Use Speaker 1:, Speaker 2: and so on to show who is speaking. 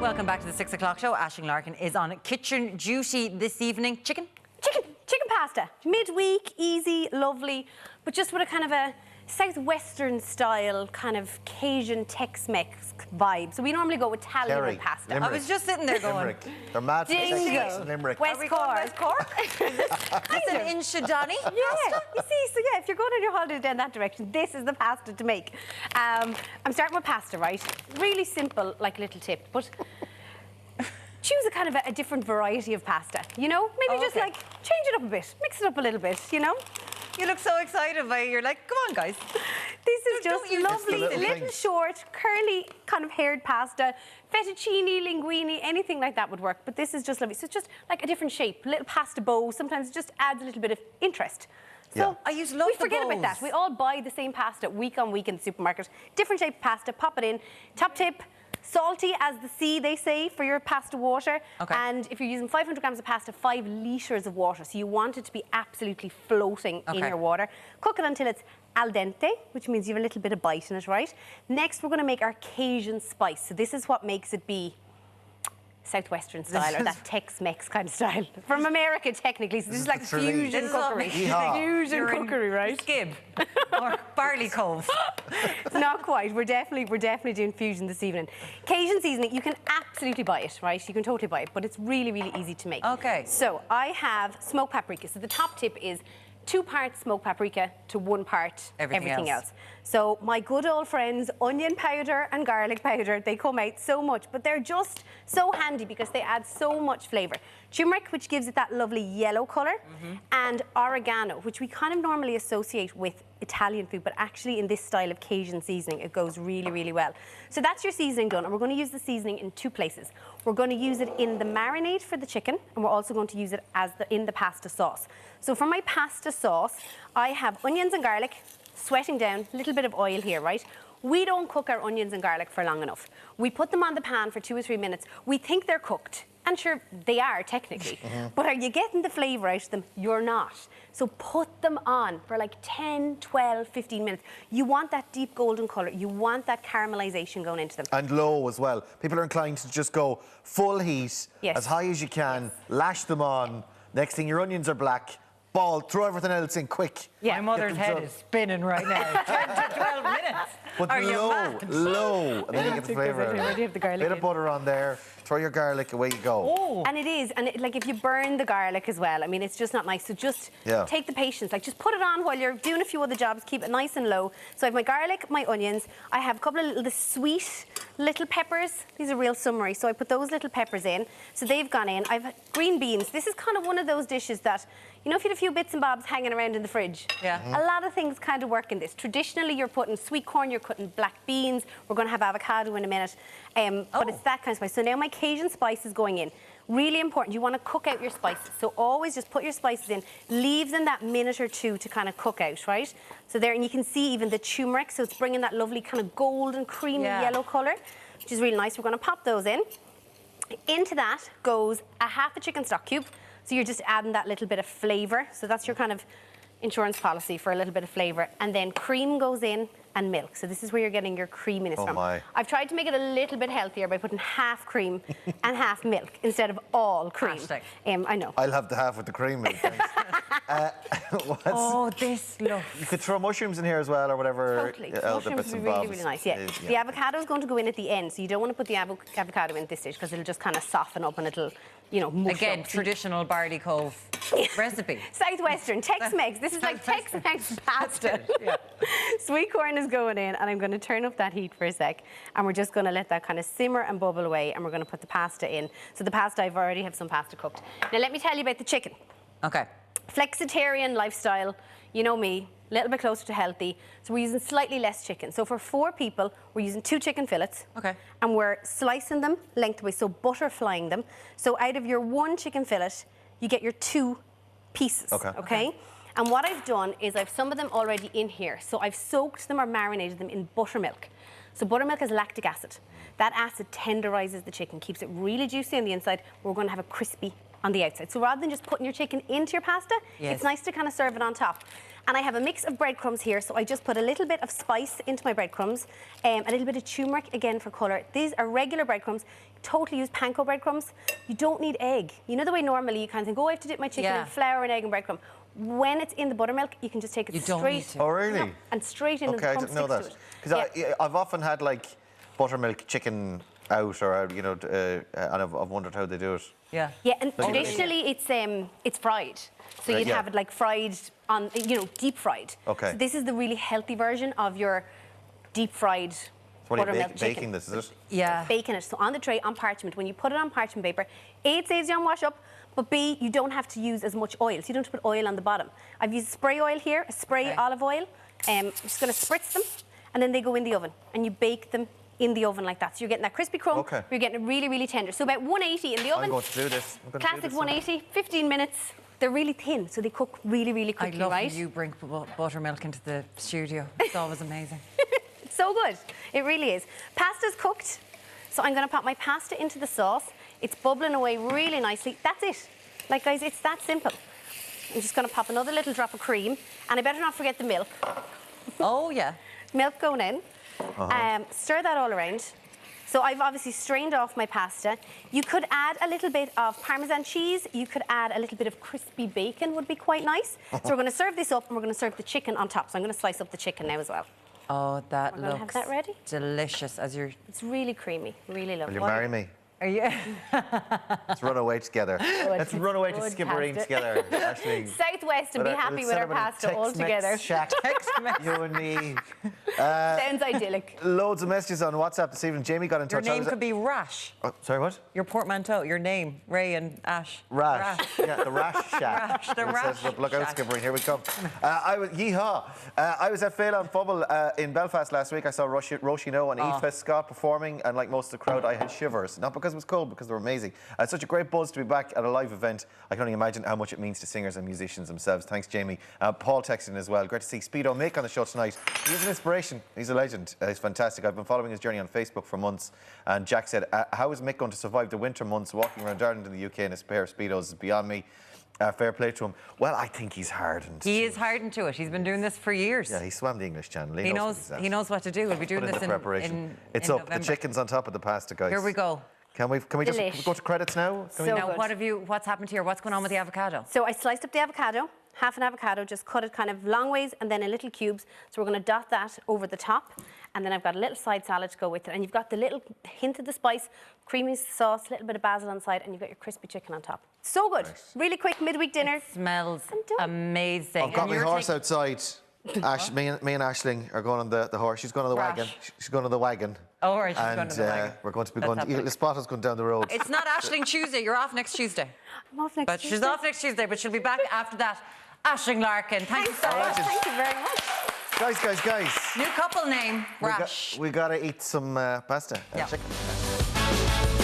Speaker 1: Welcome back to the 6 o'clock show. Aisling Larkin is on kitchen duty this evening. Chicken
Speaker 2: Pasta. Midweek, easy, lovely, but just with a kind of a southwestern style, kind of Cajun Tex-Mex vibe. So we normally go Italian pasta.
Speaker 3: Limerick.
Speaker 1: I was just sitting there going...
Speaker 3: Limerick. They're mad for Tex-Mex in Limerick.
Speaker 2: West Cork.
Speaker 1: West Cork? That's an Inshadani pasta?
Speaker 2: Yeah, you see, so yeah, if you're going on your holiday down that direction, this is the pasta to make. I'm starting with pasta, right? Really simple, like a little tip, but choose a kind of a different variety of pasta, you know? Maybe just like change it up a bit, mix it up a little bit, you know?
Speaker 1: You look so excited by it. You're like, come on, guys.
Speaker 2: This is just lovely, little short, curly, kind of haired pasta. Fettuccine, linguine, anything like that would work. But this is just lovely. So it's just like a different shape, a little pasta bow. Sometimes it just adds a little bit of interest. So
Speaker 1: I used to love
Speaker 2: we forget about that. We all buy the same pasta week on week in the supermarket. Different shape pasta, pop it in. Top tip. Salty as the sea, they say, for your pasta water. And if you're using 500 grams of pasta, 5 litres of water. So you want it to be absolutely floating in your water. Cook it until it's al dente, which means you have a little bit of bite in it, right? Next, we're going to make our Cajun spice. So this is what makes it be southwestern style, or that Tex-Mex kind of style. From America, technically. So this is like fusion cookery. Fusion cookery, right?
Speaker 1: Skib or barley cove.
Speaker 2: Not quite. We're definitely doing fusion this evening. Cajun seasoning, you can absolutely buy it, right? You can totally buy it, but it's really, really easy to make.
Speaker 1: Okay.
Speaker 2: So I have smoked paprika. So the top tip is 2 parts smoked paprika to 1 part everything else. So my good old friends, onion powder and garlic powder, they come out so much, but they're just so handy because they add so much flavour. Turmeric, which gives it that lovely yellow colour, and oregano, which we kind of normally associate with Italian food, but actually in this style of Cajun seasoning, it goes really, really well. So that's your seasoning done, and we're going to use the seasoning in 2 places. We're going to use it in the marinade for the chicken, and we're also going to use it as in the pasta sauce. So for my pasta sauce, I have onions and garlic, sweating down, a little bit of oil here, right? We don't cook our onions and garlic for long enough. We put them on the pan for 2 or 3 minutes. We think they're cooked. And sure, they are technically. But are you getting the flavour out of them? You're not. So put them on for like 10, 12, 15 minutes. You want that deep golden colour. You want that caramelisation going into them.
Speaker 3: And low as well. People are inclined to just go full heat, as high as you can, lash them on. Next thing, your onions are black. Ball, throw everything else in quick.
Speaker 1: My mother's head is spinning right now. 10 to 12 minutes.
Speaker 3: But low, and then you get the flavour out. Bit of butter on there, throw your garlic, away you go.
Speaker 2: And it is, and like if you burn the garlic as well, I mean, it's just not nice. So just take the patience, like just put it on while you're doing a few other jobs, keep it nice and low. So I have my garlic, my onions, I have a couple of the sweet little peppers. These are real summery, so I put those little peppers in. So they've gone in. I've green beans. This is kind of one of those dishes that, you know, if you had a few bits and bobs hanging around in the fridge, a lot of things kind of work in this. Traditionally, you're putting sweet corn, you're putting black beans. We're going to have avocado in a minute. But it's that kind of spice. So now my Cajun spice is going in. Really important. You want to cook out your spices. So always just put your spices in. Leave them that minute or 2 to kind of cook out, right? So there, and you can see even the turmeric. So it's bringing that lovely kind of golden, creamy yellow colour, which is really nice. We're going to pop those in. Into that goes a half a chicken stock cube. So you're just adding that little bit of flavour. So that's your kind of insurance policy for a little bit of flavour. And then cream goes in and milk. So this is where you're getting your creaminess from. I've tried to make it a little bit healthier by putting half cream and half milk instead of all cream. I know.
Speaker 3: I'll have the half with the cream milk, thanks.
Speaker 1: This looks...
Speaker 3: You could throw mushrooms in here as well, or whatever.
Speaker 2: Totally. Mushrooms would be really, really nice, The avocado is going to go in at the end, so you don't want to put the avocado in at this stage because it'll just kind of soften up and it'll, you know, mush
Speaker 1: Again,
Speaker 2: up.
Speaker 1: traditional barley cove recipe.
Speaker 2: Southwestern, Tex-Mex. This is like Tex-Mex pasta. Sweet corn is going in, and I'm going to turn up that heat for a sec, and we're just going to let that kind of simmer and bubble away, and we're going to put the pasta in. So the pasta, I've already have some pasta cooked. Now let me tell you about the chicken. Flexitarian lifestyle, you know me, a little bit closer to healthy. So we're using slightly less chicken. So for 4 people, we're using 2 chicken fillets. And we're slicing them lengthways, so butterflying them. So out of your 1 chicken fillet, you get your 2 pieces, And what I've done is I've some of them already in here. So I've soaked them or marinated them in buttermilk. So buttermilk has lactic acid. That acid tenderizes the chicken, keeps it really juicy on the inside. We're going to have a crispy on the outside. So rather than just putting your chicken into your pasta, it's nice to kind of serve it on top. And I have a mix of breadcrumbs here, so I just put a little bit of spice into my breadcrumbs, a little bit of turmeric, again, for colour. These are regular breadcrumbs. Totally use panko breadcrumbs. You don't need egg. You know the way normally you kind of think, oh, I have to dip my chicken in flour and egg and breadcrumb. When it's in the buttermilk, you can just take it straight.
Speaker 3: Oh, really?
Speaker 2: No, and straight in,
Speaker 3: okay,
Speaker 2: and the
Speaker 3: I didn't know that. Because I've often had, like, buttermilk chicken out, or, you know, and I've wondered how they do it.
Speaker 2: Yeah, and traditionally it's fried. So you'd have it like fried on, you know, deep fried.
Speaker 3: Okay.
Speaker 2: So this is the really healthy version of your deep fried buttermilk chicken.
Speaker 3: Baking this, is it?
Speaker 2: Yeah. Baking it. So on the tray, on parchment, when you put it on parchment paper, A, it saves you on wash up, but B, you don't have to use as much oil. So you don't have to put oil on the bottom. I've used spray oil here, a spray olive oil. I'm just going to spritz them, and then they go in the oven, and you bake them in the oven like that. So you're getting that crispy crumb, you're getting it really, really tender. So about 180 in the oven.
Speaker 3: I'm going to do this.
Speaker 2: Classic 180, 15 minutes. They're really thin, so they cook really, really quickly,
Speaker 1: I love when you bring buttermilk into the studio. It's always amazing.
Speaker 2: It's so good. It really is. Pasta's cooked, so I'm going to pop my pasta into the sauce. It's bubbling away really nicely. That's it. Like, guys, it's that simple. I'm just going to pop another little drop of cream, and I better not forget the milk.
Speaker 1: Oh, yeah.
Speaker 2: Milk going in. Stir that all around. So I've obviously strained off my pasta. You could add a little bit of Parmesan cheese. You could add a little bit of crispy bacon, would be quite nice. So we're going to serve this up, and we're going to serve the chicken on top. So I'm going to slice up the chicken now as well.
Speaker 1: Oh, that looks
Speaker 2: have that ready?
Speaker 1: delicious.
Speaker 2: It's really creamy, really lovely.
Speaker 3: Will you marry me?
Speaker 1: Are you?
Speaker 3: Let's run away together. Let's run away to Skibbereen together. Actually,
Speaker 2: Southwest and be happy with our pasta all together.
Speaker 3: You and me.
Speaker 2: Sounds idyllic.
Speaker 3: Loads of messages on WhatsApp this evening. Jamie got in touch.
Speaker 1: Your name could be Rash.
Speaker 3: Oh, sorry, what?
Speaker 1: Your portmanteau, your name, Ray and Ash.
Speaker 3: Rash. Yeah, the Rash Shack.
Speaker 1: The Rash
Speaker 3: says, look out, Skibbereen, here we come. Yeehaw. I was at Phelan Fubble in Belfast last week. I saw Roisin and Aoife Scott performing, and like most of the crowd, I had shivers. Not because it was cold, because they were amazing. It's such a great buzz to be back at a live event. I can only imagine how much it means to singers and musicians themselves. Thanks, Jamie. Paul texted in as well. Great to see Speedo Mick on the show tonight. He's an inspiration. He's a legend. He's fantastic. I've been following his journey on Facebook for months. And Jack said, how is Mick going to survive the winter months walking around Ireland and the UK in a pair of Speedos? Is beyond me. Fair play to him. Well, I think he's hardened.
Speaker 1: He is hardened to it. He's been doing this for years.
Speaker 3: Yeah, he swam the English Channel.
Speaker 1: He knows what to do. We'll be doing this in
Speaker 3: preparation. It's
Speaker 1: in
Speaker 3: up.
Speaker 1: November.
Speaker 3: The chicken's on top of the pasta, guys.
Speaker 1: Here we go.
Speaker 3: Can we just go to credits now?
Speaker 1: Now, what's happened here? What's going on with the avocado?
Speaker 2: So I sliced up the avocado, half an avocado, just cut it kind of long ways and then in little cubes. So we're going to dot that over the top. And then I've got a little side salad to go with it. And you've got the little hint of the spice, creamy sauce, a little bit of basil on the side, and you've got your crispy chicken on top. So good. Nice. Really quick midweek dinner.
Speaker 1: It smells amazing.
Speaker 3: I've got my horse outside. Me and Aisling are going on the horse. She's going on the wagon. She's going on the wagon.
Speaker 1: Oh, right, she's going on the wagon.
Speaker 3: We're going to be going. The spotter's going down the road.
Speaker 1: It's not Aisling Tuesday. You're off next Tuesday.
Speaker 2: I'm off next Tuesday.
Speaker 1: She's off next Tuesday, but she'll be back after that. Aisling Larkin, thank you so much.
Speaker 2: Thank you very much.
Speaker 3: Guys.
Speaker 1: New couple name, Rash.
Speaker 3: We got to eat some pasta and chicken.